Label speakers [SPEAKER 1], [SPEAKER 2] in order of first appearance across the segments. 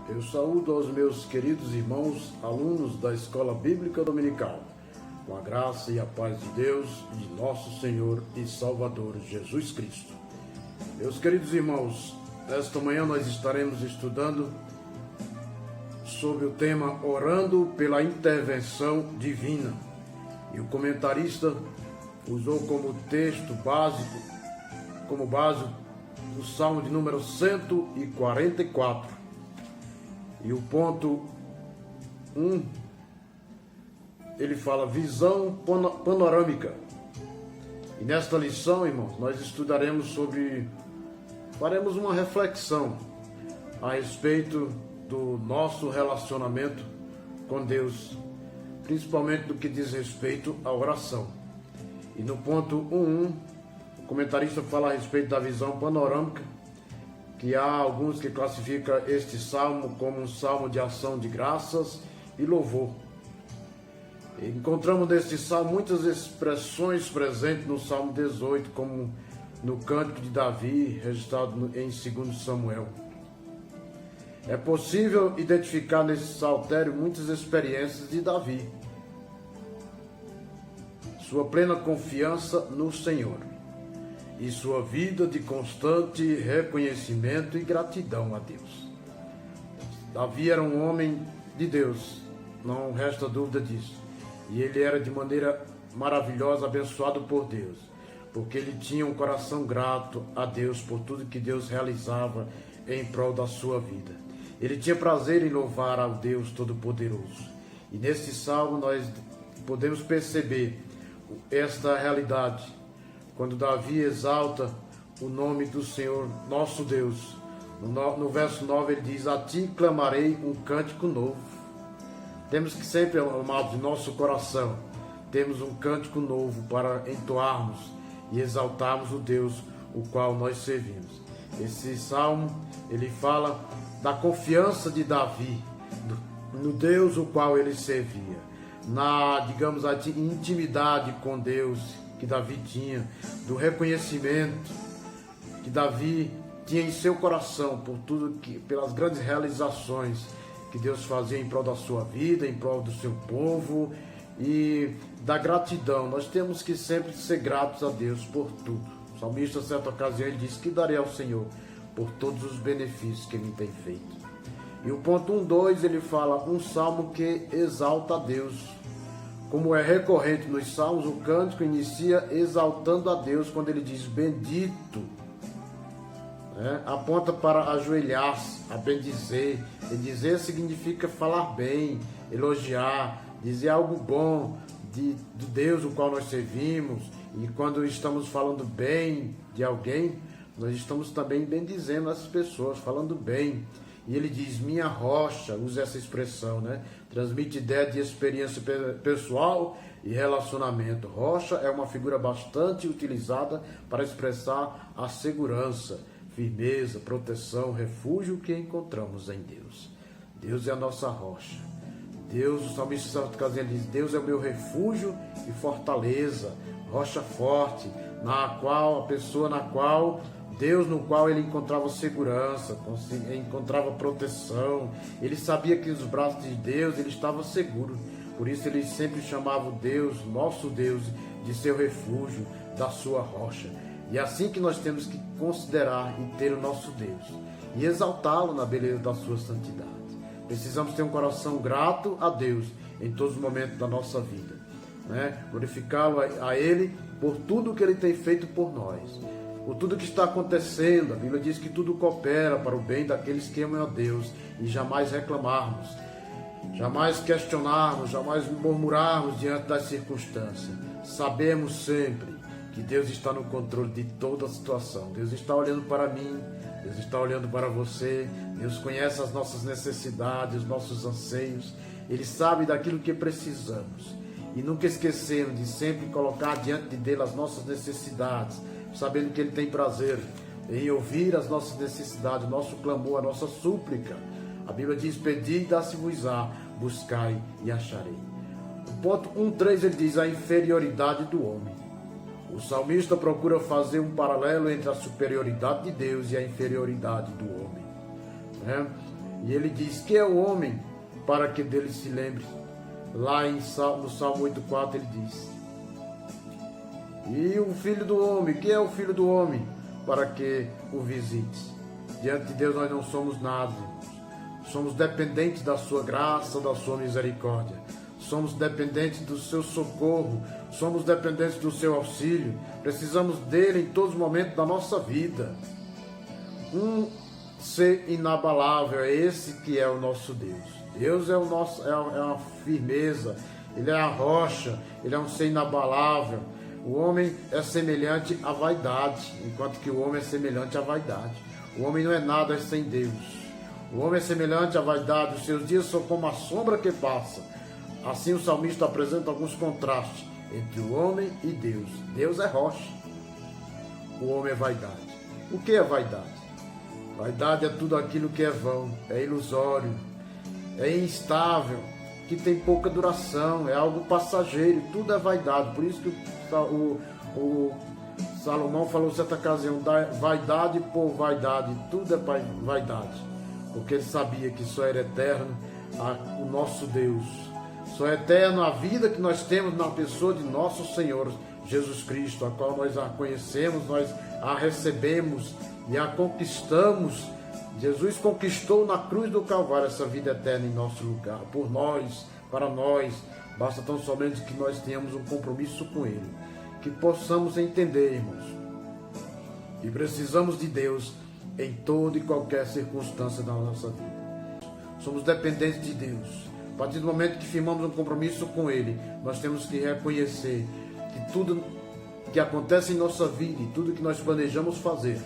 [SPEAKER 1] Eu saúdo aos meus queridos irmãos, alunos da Escola Bíblica Dominical, com a graça e a paz de Deus e de nosso Senhor e Salvador Jesus Cristo. Meus queridos irmãos, esta manhã nós estaremos estudando sobre o tema Orando pela Intervenção Divina. E o comentarista usou como texto básico, como base, o Salmo de número 144. E o ponto 1, ele fala visão panorâmica. E nesta lição, irmãos, nós faremos uma reflexão a respeito do nosso relacionamento com Deus, principalmente do que diz respeito à oração. E no ponto 1.1, o comentarista fala a respeito da visão panorâmica, que há alguns que classificam este salmo como um salmo de ação de graças e louvor. Encontramos neste salmo muitas expressões presentes no Salmo 18, como no Cântico de Davi, registrado em 2 Samuel. É possível identificar nesse saltério muitas experiências de Davi, sua plena confiança no Senhor e sua vida de constante reconhecimento e gratidão a Deus. Davi era um homem de Deus, não resta dúvida disso. E ele era de maneira maravilhosa abençoado por Deus, porque ele tinha um coração grato a Deus por tudo que Deus realizava em prol da sua vida. Ele tinha prazer em louvar ao Deus Todo-Poderoso. E neste salmo nós podemos perceber esta realidade, quando Davi exalta o nome do Senhor, nosso Deus. No verso 9 ele diz: a ti clamarei um cântico novo. Temos que sempre, amados, em nosso coração, temos um cântico novo para entoarmos e exaltarmos o Deus o qual nós servimos. Esse salmo, ele fala da confiança de Davi no Deus o qual ele servia, na intimidade com Deus que Davi tinha, do reconhecimento que Davi tinha em seu coração por tudo pelas grandes realizações que Deus fazia em prol da sua vida, em prol do seu povo, e da gratidão. Nós temos que sempre ser gratos a Deus por tudo. O salmista, em certa ocasião, ele disse que darei ao Senhor por todos os benefícios que ele tem feito. E o ponto 1.2, ele fala um salmo que exalta a Deus. Como é recorrente nos salmos, o cântico inicia exaltando a Deus quando ele diz bendito. Aponta para ajoelhar-se, a bendizer. E dizer significa falar bem, elogiar, dizer algo bom do Deus o qual nós servimos. E quando estamos falando bem de alguém, nós estamos também bendizendo essas pessoas, falando bem. E ele diz, minha rocha, usa essa expressão, transmite ideia de experiência pessoal e relacionamento. Rocha é uma figura bastante utilizada para expressar a segurança, firmeza, proteção, refúgio que encontramos em Deus. Deus é a nossa rocha. Deus, o salmista Santo Casinha diz, Deus é o meu refúgio e fortaleza, rocha forte, Deus no qual ele encontrava segurança, encontrava proteção. Ele sabia que nos braços de Deus ele estava seguro. Por isso ele sempre chamava o Deus, nosso Deus, de seu refúgio, da sua rocha. E é assim que nós temos que considerar e ter o nosso Deus e exaltá-lo na beleza da sua santidade. Precisamos ter um coração grato a Deus em todos os momentos da nossa vida, glorificá-lo a Ele por tudo que Ele tem feito por nós, por tudo que está acontecendo. A Bíblia diz que tudo coopera para o bem daqueles que amam a Deus, e jamais reclamarmos, jamais questionarmos, jamais murmurarmos diante das circunstâncias. Sabemos sempre que Deus está no controle de toda a situação. Deus está olhando para mim, Deus está olhando para você. Deus conhece as nossas necessidades, os nossos anseios. Ele sabe daquilo que precisamos. E nunca esquecendo de sempre colocar diante dele as nossas necessidades, sabendo que ele tem prazer em ouvir as nossas necessidades, o nosso clamor, a nossa súplica. A Bíblia diz, pedi e dá-se-vos-á, buscai e acharei. O ponto 1.3 ele diz a inferioridade do homem. O salmista procura fazer um paralelo entre a superioridade de Deus e a inferioridade do homem. E ele diz: que é o homem para que dele se lembre? Lá no Salmo 8,4 ele diz: e o filho do homem, que é o filho do homem para que o visites? Diante de Deus nós não somos nada, irmãos. Somos dependentes da sua graça, da sua misericórdia. Somos dependentes do seu socorro, somos dependentes do seu auxílio. Precisamos dele em todos os momentos da nossa vida. Um ser inabalável é esse que é o nosso Deus. Deus é uma firmeza, ele é a rocha, ele é um ser inabalável. O homem é semelhante à vaidade, enquanto que o homem é semelhante à vaidade. O homem não é nada sem Deus. O homem é semelhante à vaidade, os seus dias são como a sombra que passa. Assim o salmista apresenta alguns contrastes entre o homem e Deus. Deus é rocha, o homem é vaidade. O que é vaidade? Vaidade é tudo aquilo que é vão, é ilusório, é instável, que tem pouca duração, é algo passageiro, tudo é vaidade. Por isso que o Salomão falou certa ocasião: vaidade por vaidade, tudo é vaidade. Porque ele sabia que só era eterno o nosso Deus. Só é eterno a vida que nós temos na pessoa de nosso Senhor Jesus Cristo, a qual nós a conhecemos, nós a recebemos e a conquistamos. Jesus conquistou na cruz do Calvário essa vida eterna em nosso lugar, por nós, para nós. Basta tão somente que nós tenhamos um compromisso com Ele, que possamos entender, irmãos, e precisamos de Deus em toda e qualquer circunstância da nossa vida. Somos dependentes de Deus. A partir do momento que firmamos um compromisso com Ele, nós temos que reconhecer que tudo que acontece em nossa vida e tudo que nós planejamos fazer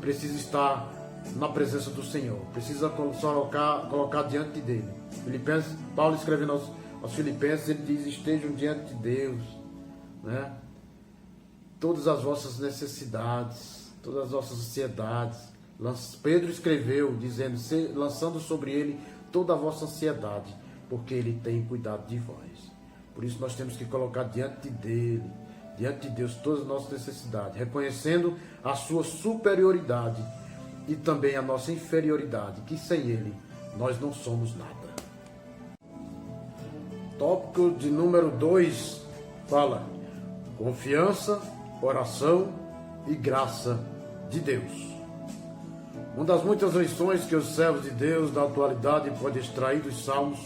[SPEAKER 1] precisa estar na presença do Senhor, precisa colocar diante dele. Paulo escrevendo aos Filipenses, ele diz: estejam diante de Deus, né? Todas as vossas necessidades, todas as vossas ansiedades. Pedro escreveu dizendo: lançando sobre ele toda a vossa ansiedade, porque ele tem cuidado de vós. Por isso nós temos que colocar diante dele, diante de Deus, todas as nossas necessidades, reconhecendo a sua superioridade e também a nossa inferioridade, que sem ele nós não somos nada. Tópico de número 2 fala: confiança, oração e graça de Deus. Uma das muitas lições que os servos de Deus da atualidade podem extrair dos Salmos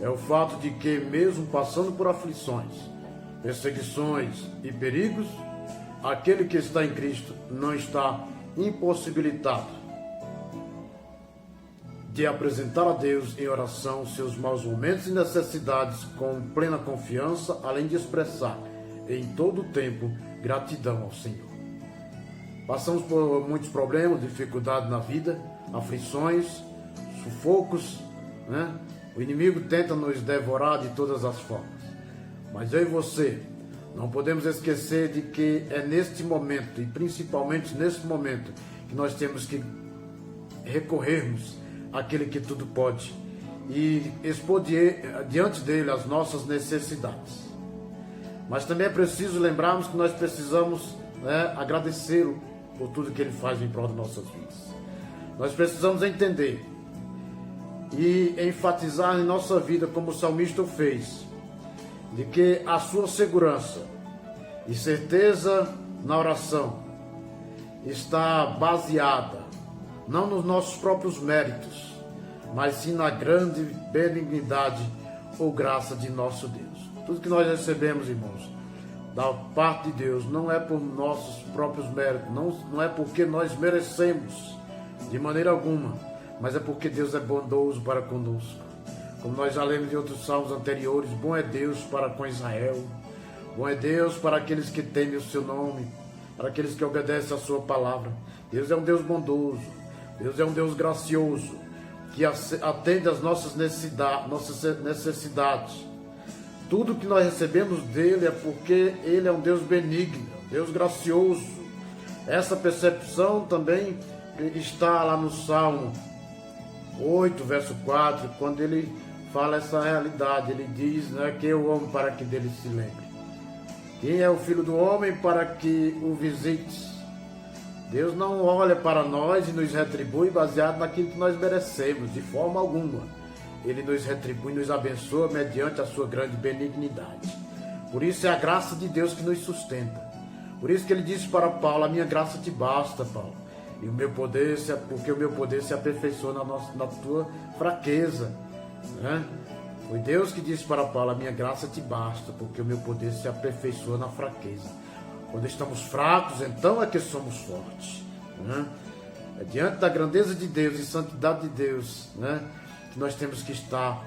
[SPEAKER 1] é o fato de que, mesmo passando por aflições, perseguições e perigos, aquele que está em Cristo não está impossibilitado de apresentar a Deus em oração seus maus momentos e necessidades com plena confiança, além de expressar em todo o tempo gratidão ao Senhor. Passamos por muitos problemas, dificuldades na vida, aflições, sufocos, né? O inimigo tenta nos devorar de todas as formas. Mas eu e você não podemos esquecer de que é neste momento, e principalmente neste momento, que nós temos que recorrermos àquele que tudo pode e expor diante dele as nossas necessidades. Mas também é preciso lembrarmos que nós precisamos, agradecê-lo por tudo que ele faz em prol de nossas vidas. Nós precisamos entender e enfatizar em nossa vida, como o salmista fez, de que a sua segurança e certeza na oração está baseada não nos nossos próprios méritos, mas sim na grande benignidade ou graça de nosso Deus. Tudo que nós recebemos, irmãos, da parte de Deus, não é por nossos próprios méritos, não é porque nós merecemos de maneira alguma, mas é porque Deus é bondoso para conosco. Como nós já lemos em outros salmos anteriores, bom é Deus para com Israel, bom é Deus para aqueles que temem o seu nome, para aqueles que obedecem a sua palavra. Deus é um Deus bondoso, Deus é um Deus gracioso, que atende às nossas necessidades. Tudo que nós recebemos dele é porque ele é um Deus benigno, Deus gracioso. Essa percepção também está lá no Salmo 8, verso 4, quando ele fala essa realidade. Ele diz, quem é o homem para que dele se lembre? Quem é o filho do homem para que o visites? Deus não olha para nós e nos retribui baseado naquilo que nós merecemos, de forma alguma. Ele nos retribui, nos abençoa mediante a sua grande benignidade. Por isso é a graça de Deus que nos sustenta. Por isso que ele disse para Paulo: a minha graça te basta, Paulo. E porque o meu poder se aperfeiçoa na tua fraqueza. Né? Foi Deus que disse para Paulo: a minha graça te basta, porque o meu poder se aperfeiçoa na fraqueza. Quando estamos fracos, então é que somos fortes. Né? É diante da grandeza de Deus e santidade de Deus, né, que nós temos que estar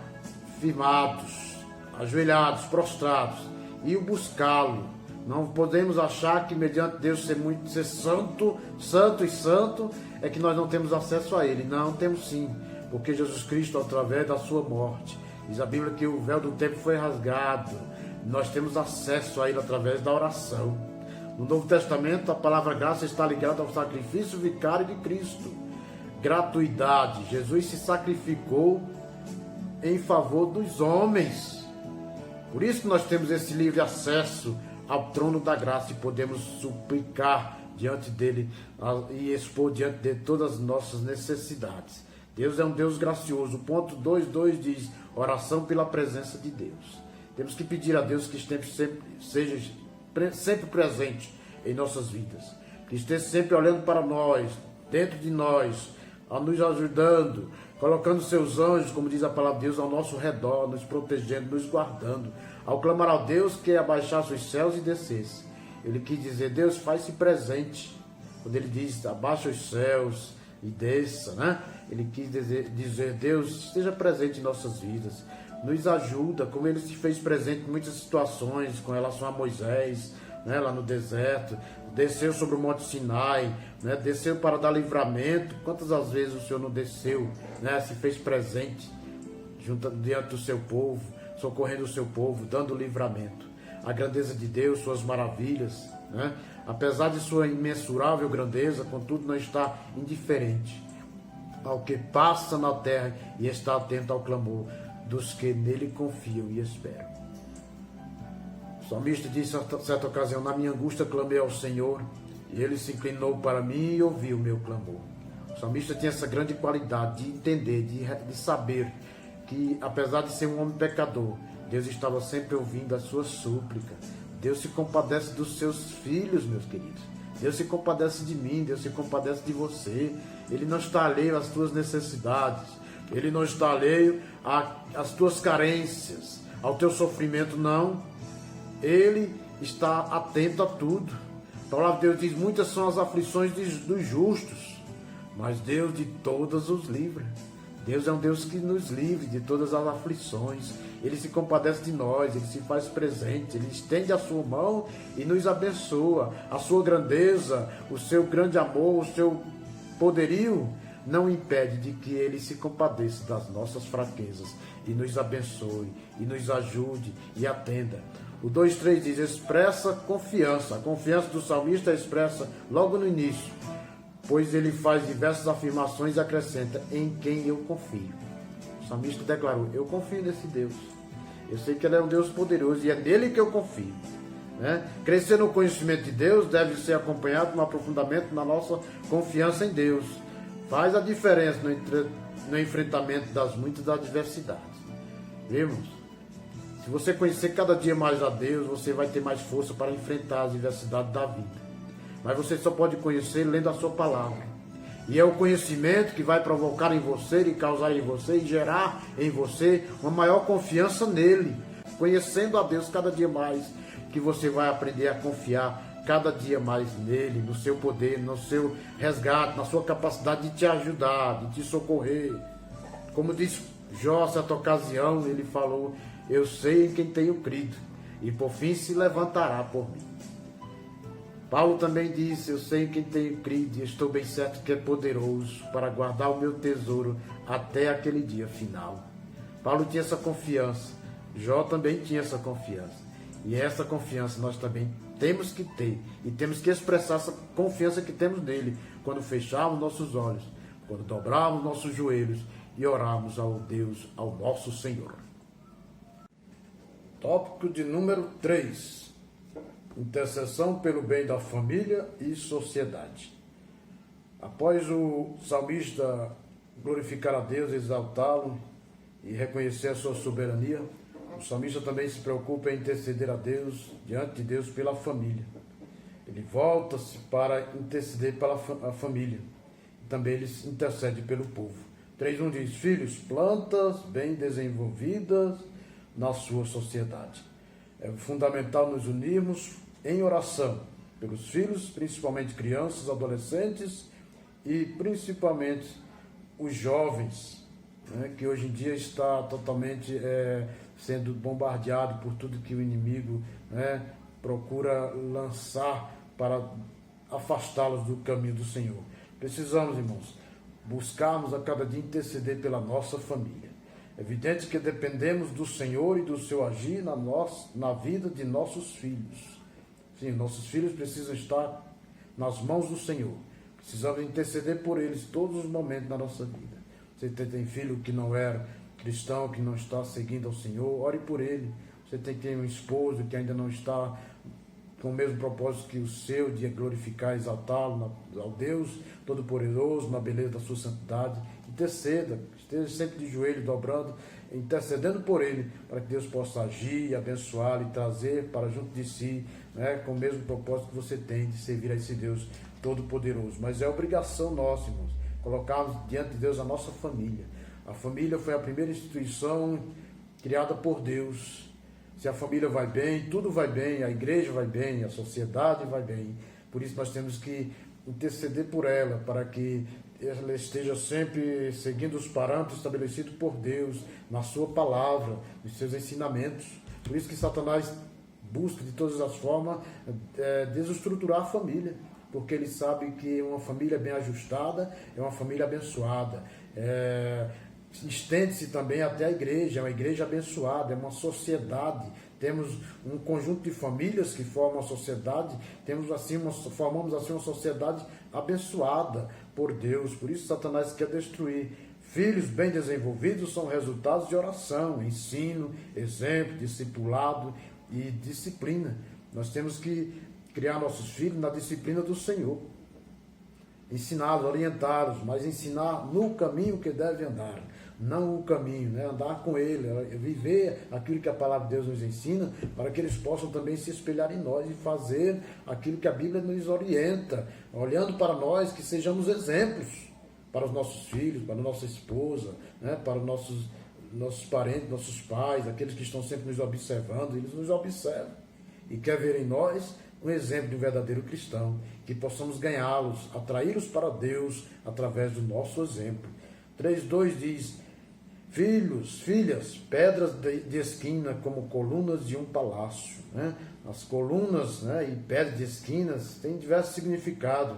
[SPEAKER 1] firmados, ajoelhados, prostrados e o buscá-lo. Não podemos achar que mediante Deus ser santo é que nós não temos acesso a Ele. Não, temos sim, porque Jesus Cristo, através da sua morte, diz a Bíblia que o véu do templo foi rasgado. Nós temos acesso a Ele através da oração. No Novo Testamento, a palavra graça está ligada ao sacrifício vicário de Cristo. Gratuidade. Jesus se sacrificou em favor dos homens. Por isso que nós temos esse livre acesso ao trono da graça e podemos suplicar diante dele e expor diante dele todas as nossas necessidades. Deus é um Deus gracioso. O ponto 2.2 diz: oração pela presença de Deus. Temos que pedir a Deus que seja sempre presente em nossas vidas, que esteja sempre olhando para nós, dentro de nós, a nos ajudando, colocando seus anjos, como diz a palavra de Deus, ao nosso redor, nos protegendo, nos guardando. Ao clamar ao Deus que abaixasse os céus e descesse, ele quis dizer: Deus, faz-se presente. Quando ele diz abaixa os céus e desça, né? Ele quis dizer: Deus, esteja presente em nossas vidas, nos ajuda, como ele se fez presente em muitas situações com relação a Moisés, né, lá no deserto, desceu sobre o Monte Sinai, né, desceu para dar livramento. Quantas as vezes o Senhor não desceu, né, se fez presente diante do seu povo, socorrendo o seu povo, dando livramento. A grandeza de Deus, suas maravilhas, né, apesar de sua imensurável grandeza, contudo não está indiferente ao que passa na terra e está atento ao clamor dos que nele confiam e esperam. O salmista disse em certa ocasião: na minha angústia clamei ao Senhor, e ele se inclinou para mim e ouviu o meu clamor. O salmista tinha essa grande qualidade de entender, de saber que, apesar de ser um homem pecador, Deus estava sempre ouvindo a sua súplica. Deus se compadece dos seus filhos, meus queridos. Deus se compadece de mim, Deus se compadece de você. Ele não está alheio às tuas necessidades. Ele não está alheio às tuas carências, ao teu sofrimento, não. Ele está atento a tudo. A palavra de Deus diz: muitas são as aflições dos justos, mas Deus de todas os livra. Deus é um Deus que nos livre de todas as aflições. Ele se compadece de nós, Ele se faz presente, Ele estende a sua mão e nos abençoa. A sua grandeza, o seu grande amor, o seu poderio não impede de que Ele se compadeça das nossas fraquezas e nos abençoe, e nos ajude e atenda. O 2.3 diz: expressa confiança. A confiança do salmista é expressa logo no início, pois ele faz diversas afirmações e acrescenta: em quem eu confio. O salmista declarou: eu confio nesse Deus. Eu sei que Ele é um Deus poderoso e é nele que eu confio. Né? Crescer no conhecimento de Deus deve ser acompanhado de um aprofundamento na nossa confiança em Deus. Faz a diferença no enfrentamento das muitas adversidades. Irmãos, se você conhecer cada dia mais a Deus, você vai ter mais força para enfrentar as adversidades da vida. Mas você só pode conhecer lendo a sua palavra. E é o conhecimento que vai provocar em você e causar em você e gerar em você uma maior confiança nele. Conhecendo a Deus cada dia mais, que você vai aprender a confiar cada dia mais nele, no seu poder, no seu resgate, na sua capacidade de te ajudar, de te socorrer. Como disse Jó, certa ocasião, ele falou: eu sei em quem tenho crido, e por fim se levantará por mim. Paulo também disse: eu sei em quem tenho crido, e estou bem certo que é poderoso para guardar o meu tesouro até aquele dia final. Paulo tinha essa confiança, Jó também tinha essa confiança. E essa confiança nós também temos que ter, e temos que expressar essa confiança que temos nele, quando fecharmos nossos olhos, quando dobrarmos nossos joelhos e orarmos ao Deus, ao nosso Senhor. Tópico de número 3. Intercessão pelo bem da família e sociedade. Após o salmista glorificar a Deus, exaltá-lo e reconhecer a sua soberania, o salmista também se preocupa em interceder a Deus, diante de Deus, pela família. Ele volta-se para interceder pela família. E também ele intercede pelo povo. 3:1 diz: filhos, plantas bem desenvolvidas na sua sociedade. É fundamental nos unirmos em oração pelos filhos, principalmente crianças, adolescentes e principalmente os jovens, né, que hoje em dia está totalmente sendo bombardeado por tudo que o inimigo, né, procura lançar para afastá-los do caminho do Senhor. Precisamos, irmãos, buscarmos a cada dia interceder pela nossa família. É evidente que dependemos do Senhor e do seu agir na vida de nossos filhos. Sim, nossos filhos precisam estar nas mãos do Senhor. Precisamos interceder por eles todos os momentos da nossa vida. Você tem filho que não é cristão, que não está seguindo ao Senhor, ore por ele. Você tem um esposo que ainda não está com o mesmo propósito que o seu, de glorificar e exaltá-lo ao Deus Todo-Poderoso, na beleza da sua santidade. Interceda, esteja sempre de joelho, dobrando, intercedendo por ele, para que Deus possa agir, abençoá-lo e trazer para junto de si, né, com o mesmo propósito que você tem de servir a esse Deus Todo-Poderoso. Mas é obrigação nossa, irmãos, colocarmos diante de Deus a nossa família. A família foi a primeira instituição criada por Deus. Se a família vai bem, tudo vai bem, a igreja vai bem, a sociedade vai bem. Por isso nós temos que interceder por ela, para que ela esteja sempre seguindo os parâmetros estabelecidos por Deus, na sua palavra, nos seus ensinamentos. Por isso que Satanás busca de todas as formas desestruturar a família, porque ele sabe que uma família bem ajustada é uma família abençoada. Estende-se também até a igreja, é uma igreja abençoada, é uma sociedade. Temos um conjunto de famílias que formam a sociedade, formamos assim uma sociedade abençoada por Deus. Por isso Satanás quer destruir. Filhos bem desenvolvidos são resultados de oração, ensino, exemplo, discipulado e disciplina. Nós temos que criar nossos filhos na disciplina do Senhor. Ensiná-los, orientá-los, mas ensinar no caminho que deve andar. Não o caminho, né? Andar com ele, viver aquilo que a palavra de Deus nos ensina, para que eles possam também se espelhar em nós e fazer aquilo que a Bíblia nos orienta, olhando para nós, que sejamos exemplos para os nossos filhos, para a nossa esposa, né? Para os nossos parentes, nossos pais, aqueles que estão sempre nos observando. Eles nos observam e querem ver em nós um exemplo de um verdadeiro cristão, que possamos ganhá-los, atraí-los para Deus através do nosso exemplo. 3:2 diz: filhos, filhas, pedras de esquina como colunas de um palácio. Né? As colunas, né, e pedras de esquinas têm diversos significados.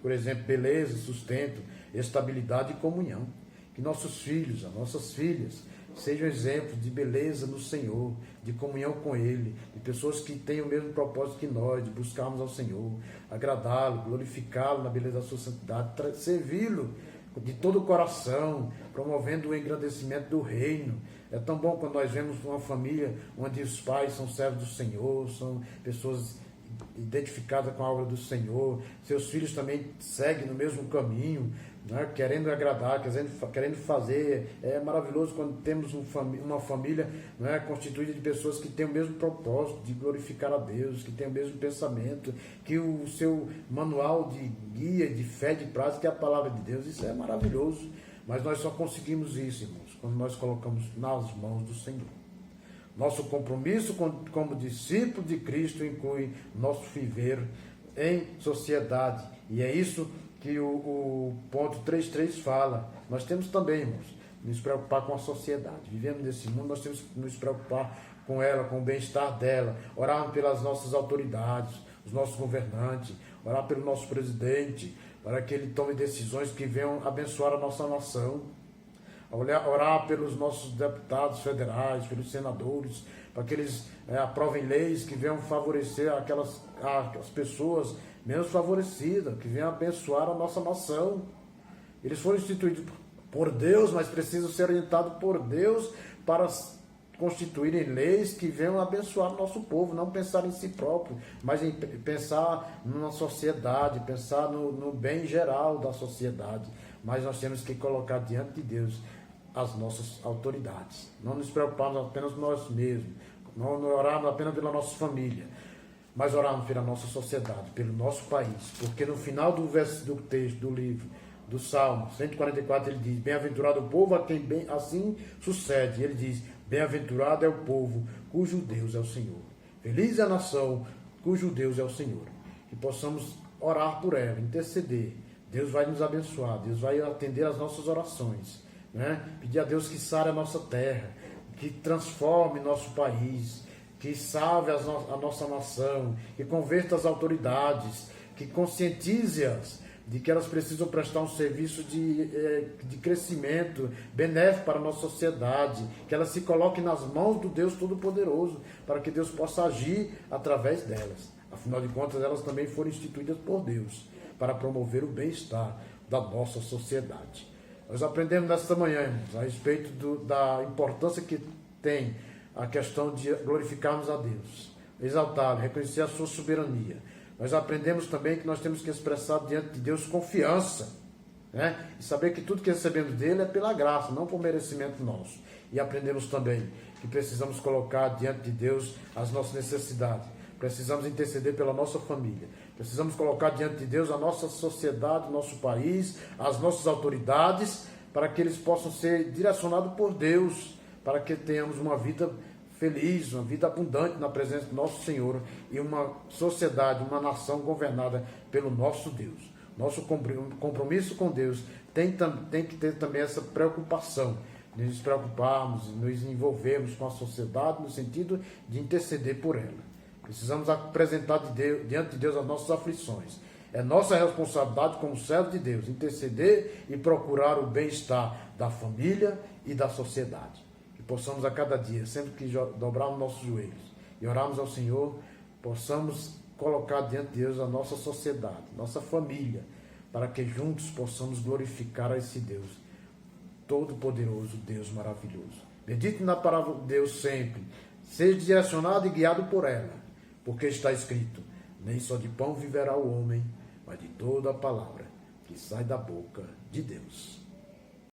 [SPEAKER 1] Por exemplo, beleza, sustento, estabilidade e comunhão. Que nossos filhos, as nossas filhas, sejam exemplos de beleza no Senhor, de comunhão com Ele, de pessoas que têm o mesmo propósito que nós, de buscarmos ao Senhor, agradá-lo, glorificá-lo na beleza da sua santidade, servi-lo de todo o coração, promovendo o engrandecimento do reino. É tão bom quando nós vemos uma família onde os pais são servos do Senhor, são pessoas identificadas com a obra do Senhor, seus filhos também seguem no mesmo caminho, né, querendo agradar, querendo fazer. É maravilhoso quando temos uma família, né, constituída de pessoas que têm o mesmo propósito de glorificar a Deus, que têm o mesmo pensamento, que o seu manual de guia, de fé, de prática é a palavra de Deus. Isso é maravilhoso, mas nós só conseguimos isso, irmãos, quando nós colocamos nas mãos do Senhor. Nosso compromisso como discípulo de Cristo inclui nosso viver em sociedade, e é isso que o ponto 3.3 fala. Nós temos também, irmãos, nos preocupar com a sociedade. Vivendo nesse mundo, nós temos que nos preocupar com ela, com o bem-estar dela, orar pelas nossas autoridades, os nossos governantes, orar pelo nosso presidente, para que ele tome decisões que venham abençoar a nossa nação. Orar pelos nossos deputados federais, pelos senadores, para que eles aprovem leis que venham favorecer as pessoas menos favorecidas, que venham abençoar a nossa nação. Eles foram instituídos por Deus, mas precisam ser orientados por Deus para constituírem leis que venham abençoar o nosso povo, não pensar em si próprio, mas em pensar na sociedade, pensar no bem geral da sociedade. Mas nós temos que colocar diante de Deus as nossas autoridades. Não nos preocuparmos apenas com nós mesmos, não orarmos apenas pela nossa família, mas orarmos pela nossa sociedade, pelo nosso país. Porque no final do texto do livro, do Salmo 144, ele diz: bem-aventurado o povo a quem bem assim sucede. Ele diz: bem-aventurado é o povo cujo Deus é o Senhor. Feliz é a nação cujo Deus é o Senhor. Que possamos orar por ela, interceder. Deus vai nos abençoar, Deus vai atender às nossas orações, né? Pedir a Deus que sare a nossa terra, que transforme nosso país, que salve a nossa nação, que converta as autoridades, que conscientize-as de que elas precisam prestar um serviço de crescimento benéfico para a nossa sociedade, que elas se coloquem nas mãos do Deus Todo-Poderoso, para que Deus possa agir através delas. Afinal de contas, elas também foram instituídas por Deus para promover o bem-estar da nossa sociedade. Nós aprendemos nesta manhã, irmãos, a respeito da importância que tem a questão de glorificarmos a Deus, exaltá-lo, reconhecer a sua soberania. Nós aprendemos também que nós temos que expressar diante de Deus confiança, né? E saber que tudo que recebemos dele é pela graça, não por merecimento nosso. E aprendemos também que precisamos colocar diante de Deus as nossas necessidades. Precisamos interceder pela nossa família. Precisamos colocar diante de Deus a nossa sociedade, o nosso país, as nossas autoridades, para que eles possam ser direcionados por Deus, para que tenhamos uma vida feliz, uma vida abundante na presença do nosso Senhor e uma sociedade, uma nação governada pelo nosso Deus. Nosso compromisso com Deus tem que ter também essa preocupação, de nos preocuparmos, nos envolvermos com a sociedade no sentido de interceder por ela. Precisamos apresentar diante de Deus as nossas aflições. É nossa responsabilidade como servo de Deus interceder e procurar o bem-estar da família e da sociedade. Que possamos a cada dia, sempre que dobrarmos nossos joelhos e orarmos ao Senhor, possamos colocar diante de Deus a nossa sociedade, nossa família, para que juntos possamos glorificar a esse Deus Todo-Poderoso, Deus maravilhoso. Medite na palavra de Deus sempre, seja direcionado e guiado por ela, porque está escrito: nem só de pão viverá o homem, mas de toda a palavra que sai da boca de Deus.